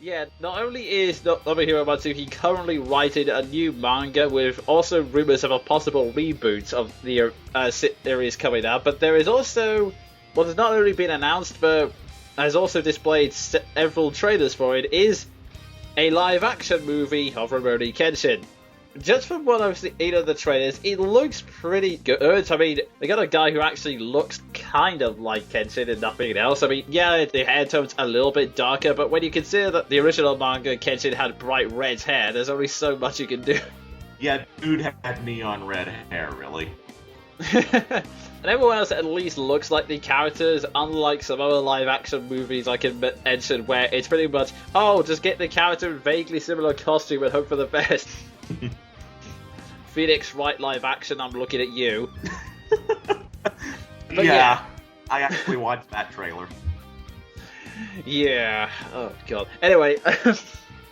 Yeah, not only is Nobuhiro Matsuki currently writing a new manga with also rumors of a possible reboot of the series coming out, but there is also what has not only been announced but has also displayed several trailers for it, is a live-action movie of Rurouni Kenshin. Just from what I've seen of the trailers, it looks pretty good. I mean, they got a guy who actually looks kind of like Kenshin and nothing else. I mean, yeah, the hair tone's a little bit darker, but when you consider that the original manga, Kenshin had bright red hair, there's only so much you can do. Yeah, dude had neon red hair, really. And everyone else at least looks like the characters, unlike some other live-action movies I can mention where it's pretty much, oh, just get the character in vaguely similar costume and hope for the best. Phoenix Wright live action, I'm looking at you. Yeah, I actually watched that trailer. Yeah, oh god. Anyway.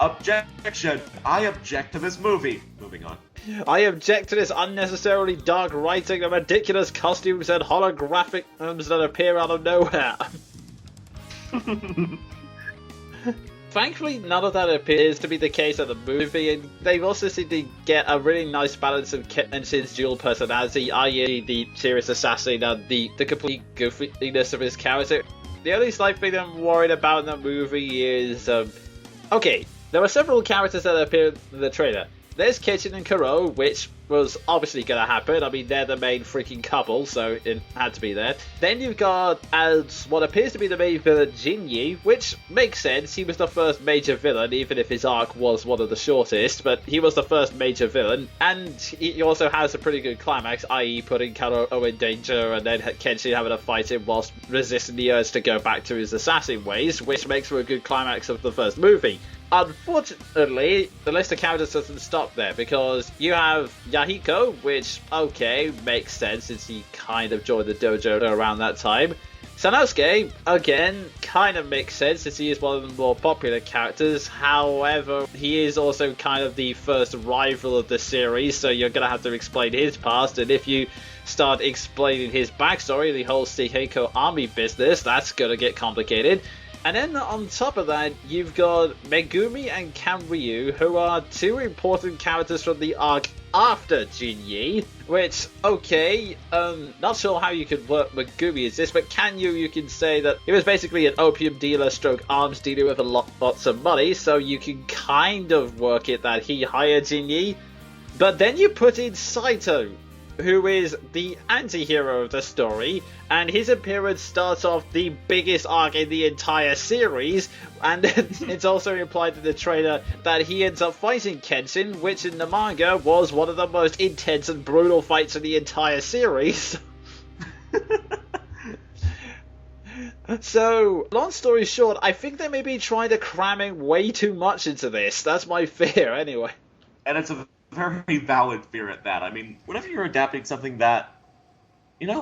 Objection! I object to this movie. Moving on. I object to this unnecessarily dark writing and ridiculous costumes and holographic that appear out of nowhere. Thankfully, none of that appears to be the case in the movie, and they've also seemed to get a really nice balance of Kenshin's dual personality, i.e. the serious assassin and the complete goofiness of his character. The only slight thing I'm worried about in the movie is, okay, there were several characters that appeared in the trailer. There's Kenshin and Kuro, which was obviously going to happen. I mean, they're the main freaking couple, so it had to be there. Then you've got, as what appears to be the main villain, Jinyi, which makes sense. He was the first major villain, even if his arc was one of the shortest, but he was the first major villain. And he also has a pretty good climax, i.e. putting Kuro in danger, and then Kenshin having to fight him whilst resisting the urge to go back to his assassin ways, which makes for a good climax of the first movie. Unfortunately, the list of characters doesn't stop there, because you have Yahiko, which, okay, makes sense since he kind of joined the dojo around that time. Sanosuke, again, kind of makes sense since he is one of the more popular characters. However, he is also kind of the first rival of the series, so you're going to have to explain his past, and if you start explaining his backstory, the whole Seiheko army business, that's going to get complicated. And then on top of that, you've got Megumi and Kanryu, who are two important characters from the arc after Jinyi, which, okay, not sure how you could work Megumi as this, but Kanryu, you can say that he was basically an opium dealer stroke arms dealer with lots of money, so you can kind of work it that he hired Jinyi. But then you put in Saito, who is the anti-hero of the story, and his appearance starts off the biggest arc in the entire series, and it's also implied in the trailer that he ends up fighting Kenshin, which in the manga was one of the most intense and brutal fights in the entire series. So, long story short, I think they may be trying to cram in way too much into this. That's my fear, anyway. And it's a very valid fear at that. I mean, whenever you're adapting something that,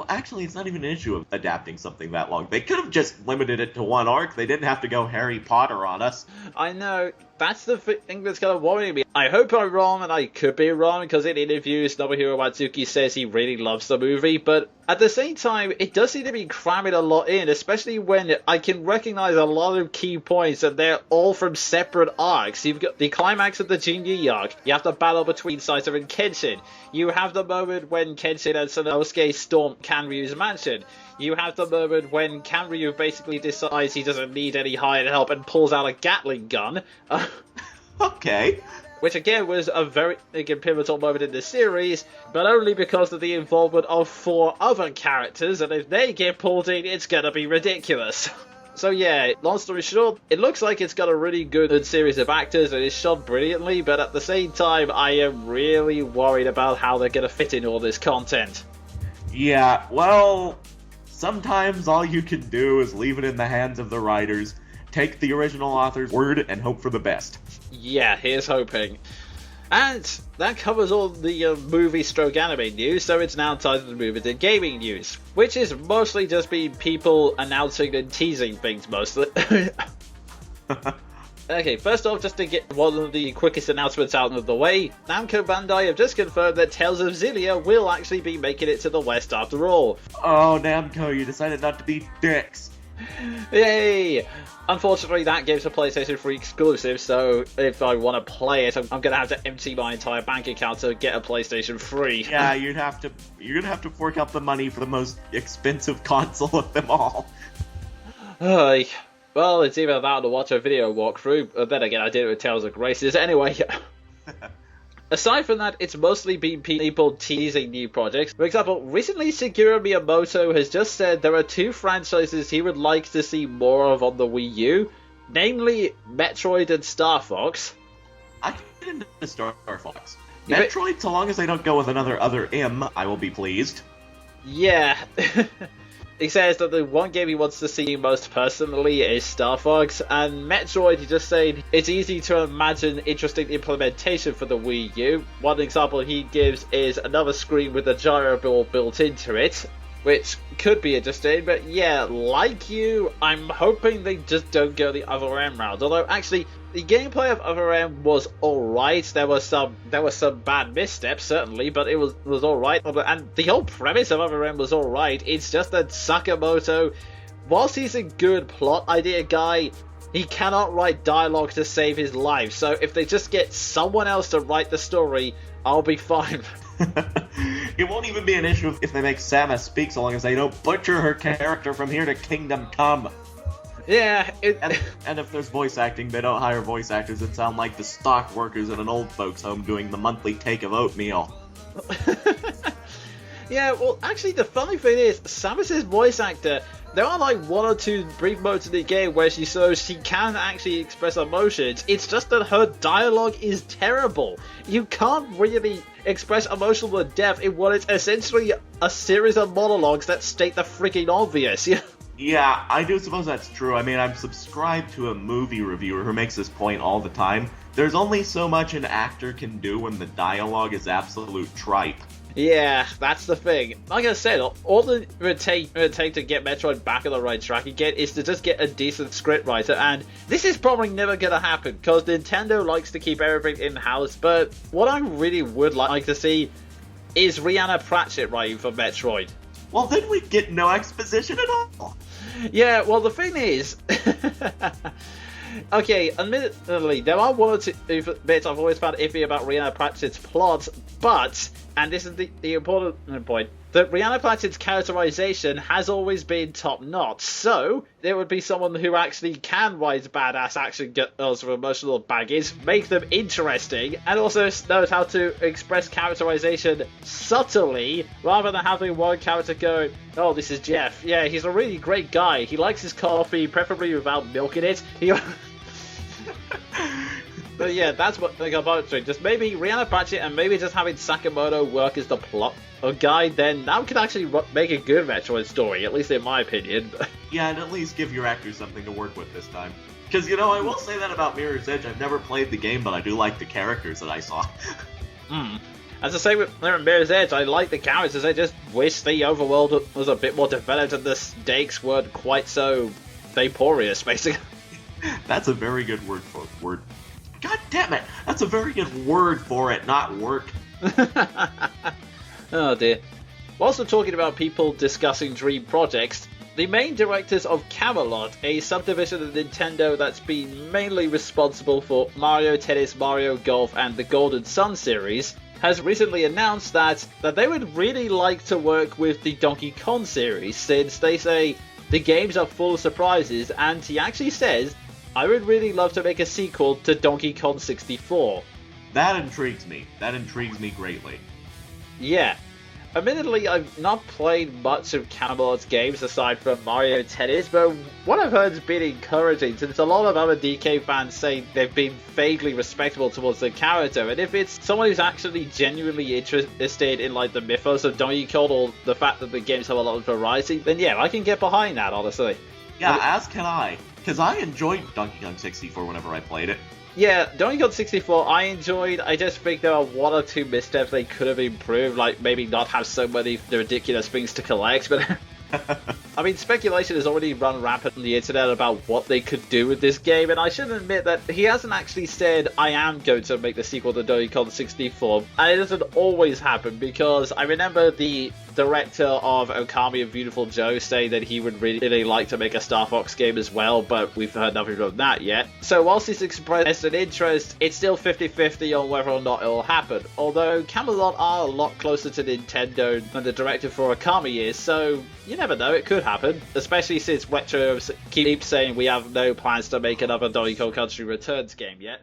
actually it's not even an issue of adapting something that long. They could have just limited it to one arc. They didn't have to go Harry Potter on us. I know. That's the thing that's kind of worrying me. I hope I'm wrong, and I could be wrong, because in interviews, Nobuhiro Matsuki says he really loves the movie, but at the same time, it does seem to be cramming a lot in, especially when I can recognize a lot of key points, and they're all from separate arcs. You've got the climax of the Jinyi arc, you have the battle between Saito and Kenshin, you have the moment when Kenshin and Sanosuke storm Kanryu's mansion, you have the moment when Kanryu basically decides he doesn't need any hired help and pulls out a Gatling gun. Okay. Which again was a very big and pivotal moment in the series, but only because of the involvement of 4 other characters, and if they get pulled in, it's gonna be ridiculous. So yeah, long story short, it looks like it's got a really good series of actors and it's shot brilliantly, but at the same time, I am really worried about how they're gonna fit in all this content. Yeah, well, sometimes all you can do is leave it in the hands of the writers, take the original author's word, and hope for the best. Yeah, here's hoping. And that covers all the movie stroke anime news, so it's now time to move into gaming news, which is mostly just been people announcing and teasing things mostly. Okay, first off, just to get one of the quickest announcements out of the way, Namco Bandai have just confirmed that Tales of Xillia will actually be making it to the West after all. Oh, Namco, you decided not to be dicks. Yay! Unfortunately, that game's a PlayStation 3 exclusive, so if I want to play it, I'm going to have to empty my entire bank account to get a PlayStation 3. Yeah, you're gonna have to fork out the money for the most expensive console of them all. Well, it's either that or to watch a video walkthrough. But then again, I did it with Tales of Graces. Anyway, aside from that, it's mostly been people teasing new projects. For example, recently Shigeru Miyamoto has just said there are 2 franchises he would like to see more of on the Wii U, namely Metroid and Star Fox. I can get into Star Fox. Metroid, so long as they don't go with another M, I will be pleased. Yeah. He says that the one game he wants to see most personally is Star Fox, and Metroid, he's just saying it's easy to imagine interesting implementation for the Wii U. One example he gives is another screen with a gyro ball built into it, which could be interesting, but yeah, like you, I'm hoping they just don't go the other M route. Although, actually, the gameplay of Other M was alright. There were some bad missteps, certainly, but it was alright. And the whole premise of Other M was alright. It's just that Sakamoto, whilst he's a good plot idea guy, he cannot write dialogue to save his life. So if they just get someone else to write the story, I'll be fine. It won't even be an issue if they make Samus speak, so long as they don't butcher her character from here to Kingdom Come. Yeah, and if there's voice acting, they don't hire voice actors that sound like the stock workers in an old folks' home doing the monthly take of oatmeal. Yeah, well, actually, the funny thing is, Samus's voice actor, there are like 1 or 2 brief moments in the game where she can actually express emotions. It's just that her dialogue is terrible. You can't really express emotional depth in what is essentially a series of monologues that state the freaking obvious. Yeah, I do suppose that's true. I mean, I'm subscribed to a movie reviewer who makes this point all the time. There's only so much an actor can do when the dialogue is absolute tripe. Yeah, that's the thing. Like I said, all it would take to get Metroid back on the right track again is to just get a decent scriptwriter, and this is probably never going to happen, because Nintendo likes to keep everything in-house, but what I really would like to see is Rhianna Pratchett writing for Metroid. Well, then we'd get no exposition at all. Yeah, well, the thing is... Okay, admittedly, there are 1 or 2 bits I've always found iffy about Rhianna Pratchett's plot, but, and this is the important point, that Rhianna Pratchett's characterization has always been top-notch, so there would be someone who actually can write badass action girls with emotional baggage, make them interesting, and also knows how to express characterization subtly, rather than having one character going, oh, this is Jeff, yeah, he's a really great guy, he likes his coffee, preferably without milk in it, But yeah, that's what I got about it. Just maybe Rhianna Pratchett and maybe just having Sakamoto work as the plot guide, then that could actually make a good Metroid story, at least in my opinion. Yeah, and at least give your actors something to work with this time. Because, you know, I will say that about Mirror's Edge. I've never played the game, but I do like the characters that I saw. As I say with Mirror's Edge, I like the characters, I just wish the overworld was a bit more developed and the stakes weren't quite so vaporous, basically. That's a very good word for it. God damn it! That's a very good word for it, not work. Oh dear. We're also talking about people discussing dream projects. The main directors of Camelot, a subdivision of Nintendo that's been mainly responsible for Mario Tennis, Mario Golf, and the Golden Sun series, has recently announced that they would really like to work with the Donkey Kong series, since they say the games are full of surprises, and he actually says, I would really love to make a sequel to Donkey Kong 64. That intrigues me. That intrigues me greatly. Yeah. Admittedly, I've not played much of Camelot's games aside from Mario Tennis, but what I've heard has been encouraging, since a lot of other DK fans say they've been vaguely respectable towards the character, and if it's someone who's actually genuinely interested in like the mythos of Donkey Kong or the fact that the games have a lot of variety, then yeah, I can get behind that, honestly. Yeah, as can I. Because I enjoyed Donkey Kong 64 whenever I played it. Yeah, Donkey Kong 64 I enjoyed. I just think there are 1 or 2 missteps they could have improved, like maybe not have so many ridiculous things to collect, but... I mean, speculation has already run rampant on the internet about what they could do with this game, and I should admit that he hasn't actually said, I am going to make the sequel to Donkey Kong 64, and it doesn't always happen, because I remember the director of Okami and Beautiful Joe, saying that he would really like to make a Star Fox game as well, but we've heard nothing from that yet. So whilst he's expressed an interest, it's still 50-50 on whether or not it'll happen. Although Camelot are a lot closer to Nintendo than the director for Okami is, so you never know, it could happen. Especially since Retro keeps saying we have no plans to make another Donkey Kong Country Returns game yet.